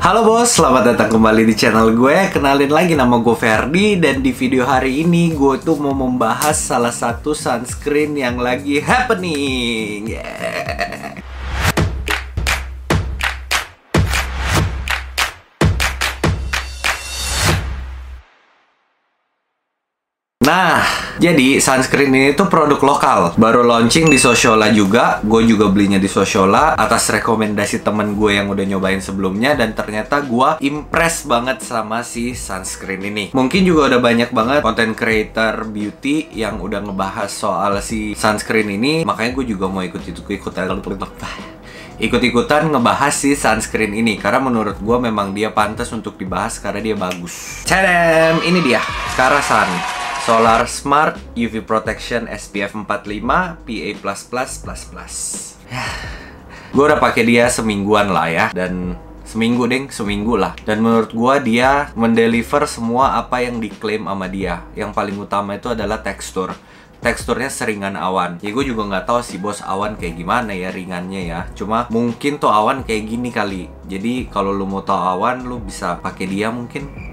Halo bos, selamat datang kembali di channel gue. Kenalin lagi, nama gue Ferdi. Dan di video hari ini gue tuh mau membahas salah satu sunscreen yang lagi happening. Yeah. Nah, jadi sunscreen ini tuh produk lokal. Baru launching di Sociola juga. Gue juga belinya di Sociola atas rekomendasi temen gue yang udah nyobain sebelumnya. Dan ternyata gue impress banget sama si sunscreen ini. Mungkin juga udah banyak banget content creator beauty yang udah ngebahas soal si sunscreen ini. Makanya gue juga mau ikut-ikutan ngebahas si sunscreen ini. Karena menurut gue memang dia pantas untuk dibahas karena dia bagus. Tadam! Ini dia, Karasan Solar Smart UV Protection SPF 45 PA+++++. Gue udah pakai dia semingguan lah ya, dan seminggu lah. Dan menurut gue dia mendeliver semua apa yang diklaim sama dia. Yang paling utama itu adalah teksturnya seringan awan. Ya gue juga nggak tahu sih bos, awan kayak gimana ya ringannya ya. Cuma mungkin tuh awan kayak gini kali. Jadi kalau lu mau tahu awan, lu bisa pakai dia mungkin.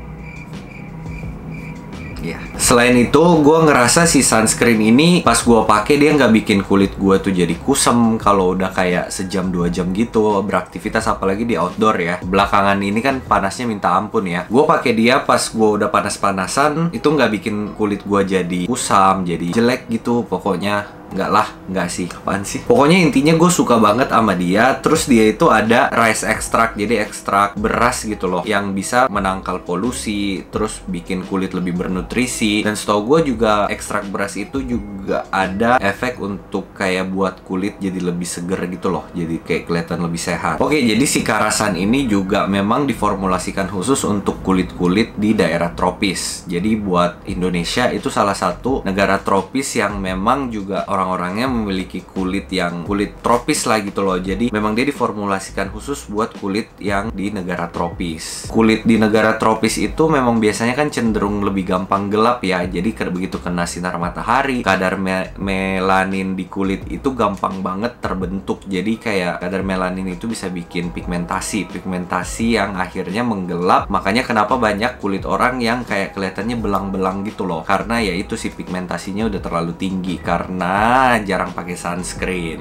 Ya. Selain itu, gue ngerasa si sunscreen ini pas gue pakai dia nggak bikin kulit gue tuh jadi kusam kalau udah kayak sejam 2 jam gitu beraktivitas, apalagi di outdoor ya. Belakangan ini kan panasnya minta ampun ya. Gue pakai dia pas gue udah panas-panasan, itu nggak bikin kulit gue jadi kusam, jadi jelek gitu. Pokoknya nggak sih, apaan sih? Pokoknya intinya gue suka banget sama dia. Terus dia itu ada rice extract, jadi ekstrak beras gitu loh, yang bisa menangkal polusi, terus bikin kulit lebih bernutrisi. Dan setahu gue juga ekstrak beras itu juga ada efek untuk kayak buat kulit jadi lebih seger gitu loh, jadi kayak kelihatan lebih sehat. Oke, jadi si Karasan ini juga memang diformulasikan khusus untuk kulit-kulit di daerah tropis. Jadi buat Indonesia itu salah satu negara tropis yang memang juga orang-orangnya memiliki kulit tropis lah gitu loh. Jadi memang dia diformulasikan khusus buat kulit yang di negara tropis. Kulit di negara tropis itu memang biasanya kan cenderung lebih gampang gelap ya. Jadi begitu kena sinar matahari, kadar melanin di kulit itu gampang banget terbentuk. Jadi kayak kadar melanin itu bisa bikin pigmentasi yang akhirnya menggelap. Makanya kenapa banyak kulit orang yang kayak kelihatannya belang-belang gitu loh. Karena ya itu si pigmentasinya udah terlalu tinggi karena jarang pakai sunscreen.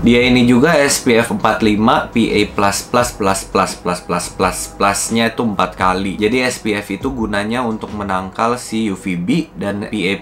Dia ini juga SPF 45 PA++++++++++++++++++++++++++++++++++++++++++++++++++++++++ jadi SPF itu gunanya untuk menangkal si UVB, dan PA++++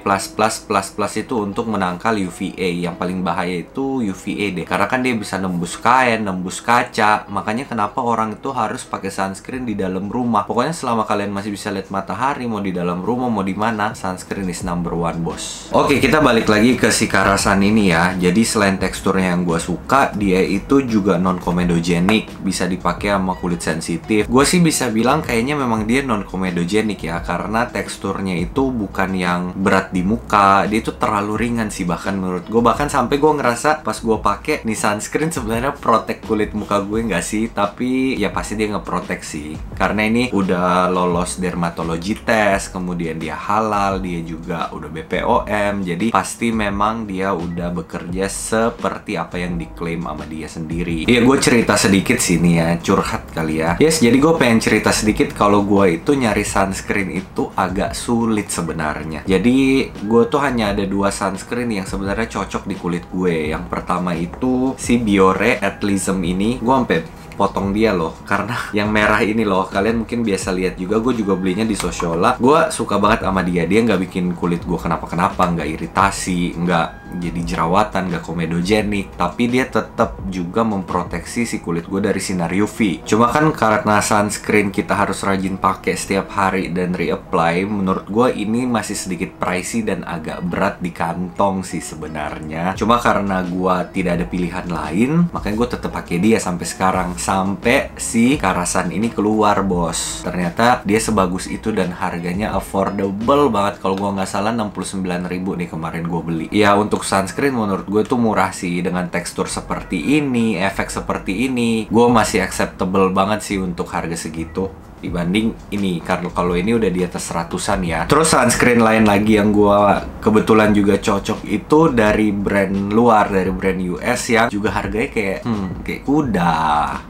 itu untuk menangkal UVA. Yang paling bahaya itu UVA deh, karena kan dia bisa nembus kain, nembus kaca. Makanya kenapa orang itu harus pakai sunscreen di dalam rumah. Pokoknya selama kalian masih bisa lihat matahari, mau di dalam rumah mau di mana, sunscreen is number one bos. Oke, kita balik lagi ke si Karasan ini ya. Jadi selain teksturnya yang gue suka, dia itu juga non komedogenik, bisa dipakai sama kulit sensitif. Gue sih bisa bilang kayaknya memang dia non komedogenik ya, karena teksturnya itu bukan yang berat di muka, dia itu terlalu ringan sih bahkan menurut gue. Bahkan sampai gue ngerasa pas gue pakai nih sunscreen sebenarnya protect kulit muka gue nggak sih, tapi ya pasti dia ngeprotek sih, karena ini udah lolos dermatologi test, kemudian dia halal, dia juga udah BPOM, jadi pasti memang dia udah bekerja seperti apa yang diklaim sama dia sendiri. Iya, gue cerita sedikit sini ya, curhat kali ya. Yes, jadi gue pengen cerita sedikit kalau gue itu nyari sunscreen itu agak sulit sebenarnya. Jadi gue tuh hanya ada 2 sunscreen yang sebenarnya cocok di kulit gue. Yang pertama itu si Biore Atlism ini. Gue sampai potong dia loh, karena yang merah ini loh, kalian mungkin biasa lihat juga, gue juga belinya di Sociola. Gue suka banget sama dia nggak bikin kulit gue kenapa-kenapa, nggak iritasi, nggak jadi jerawatan, nggak komedogenik, tapi dia tetap juga memproteksi si kulit gue dari sinar UV. Cuma kan karena sunscreen kita harus rajin pakai setiap hari dan reapply, menurut gue ini masih sedikit pricey dan agak berat di kantong sih sebenarnya. Cuma karena gue tidak ada pilihan lain, makanya gue tetap pakai dia sampai sekarang. Sampai si Karasan ini keluar bos. Ternyata dia sebagus itu dan harganya affordable banget. Kalau gue nggak salah 69.000 nih kemarin gue beli. Ya untuk sunscreen menurut gue tuh murah sih. Dengan tekstur seperti ini, efek seperti ini, gue masih acceptable banget sih untuk harga segitu. dibanding ini. Karena kalau ini udah di atas 100-an ya. Terus sunscreen lain lagi yang gua kebetulan juga cocok itu dari brand luar, dari brand US yang juga harganya kayak kuda.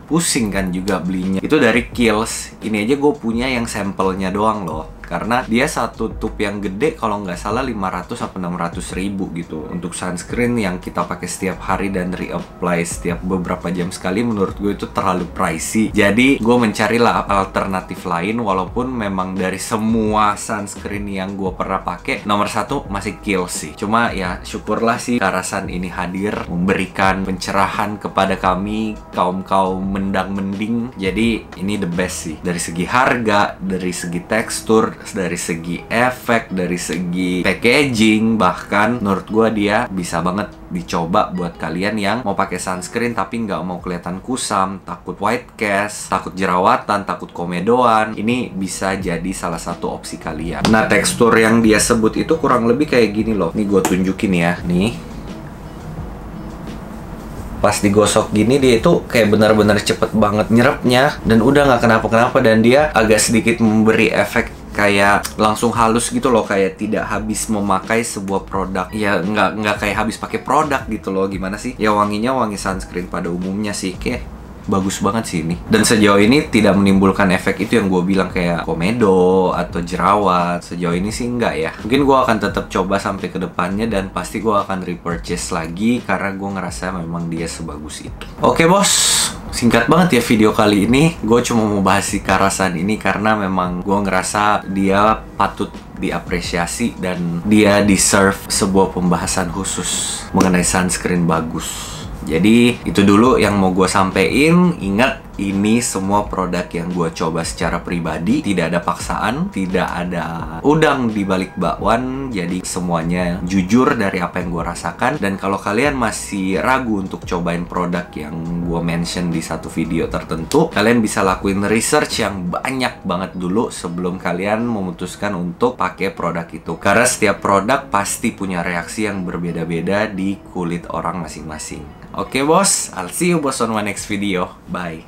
Pusing kan juga belinya. Itu dari Kiehl's. Ini aja gue punya yang sampelnya doang loh. Karena dia satu tube yang gede kalau nggak salah 500 sampai 600 ribu gitu untuk sunscreen yang kita pakai setiap hari dan reapply setiap beberapa jam sekali. Menurut gue itu terlalu pricey. Jadi gue mencarilah alternatif lain, walaupun memang dari semua sunscreen yang gue pernah pakai nomor satu masih Kiehl's sih. Cuma ya syukurlah sih Karasan ini hadir memberikan pencerahan kepada kami kaum mendang-mending. Jadi ini the best sih dari segi harga, dari segi tekstur, dari segi efek, dari segi packaging. Bahkan menurut gua dia bisa banget dicoba buat kalian yang mau pakai sunscreen tapi nggak mau kelihatan kusam, takut white cast, takut jerawatan, takut komedoan. Ini bisa jadi salah satu opsi kalian. Nah, tekstur yang dia sebut itu kurang lebih kayak gini loh. Nih gue tunjukin ya. Nih, pas digosok gini dia itu kayak benar-benar cepet banget nyerapnya dan udah nggak kenapa-kenapa, dan dia agak sedikit memberi efek kayak langsung halus gitu loh, kayak tidak habis memakai sebuah produk. Ya nggak kayak habis pakai produk gitu loh. Gimana sih? Ya wanginya wangi sunscreen pada umumnya sih. Kayak bagus banget sih ini. Dan sejauh ini tidak menimbulkan efek itu yang gue bilang kayak komedo atau jerawat. Sejauh ini sih enggak ya. Mungkin gue akan tetap coba sampai ke depannya dan pasti gue akan repurchase lagi karena gue ngerasa memang dia sebagus itu. Oke bos, singkat banget ya video kali ini. Gue cuma mau bahas si Karasan ini karena memang gue ngerasa dia patut diapresiasi dan dia deserve sebuah pembahasan khusus mengenai sunscreen bagus. Jadi itu dulu yang mau gue sampein. Ingat, ini semua produk yang gue coba secara pribadi, tidak ada paksaan, tidak ada udang di balik bakwan. Jadi semuanya jujur dari apa yang gue rasakan. Dan kalau kalian masih ragu untuk cobain produk yang gue mention di satu video tertentu, kalian bisa lakuin research yang banyak banget dulu sebelum kalian memutuskan untuk pakai produk itu. Karena setiap produk pasti punya reaksi yang berbeda-beda di kulit orang masing-masing. Oke bos, I'll see you bos on my next video. Bye.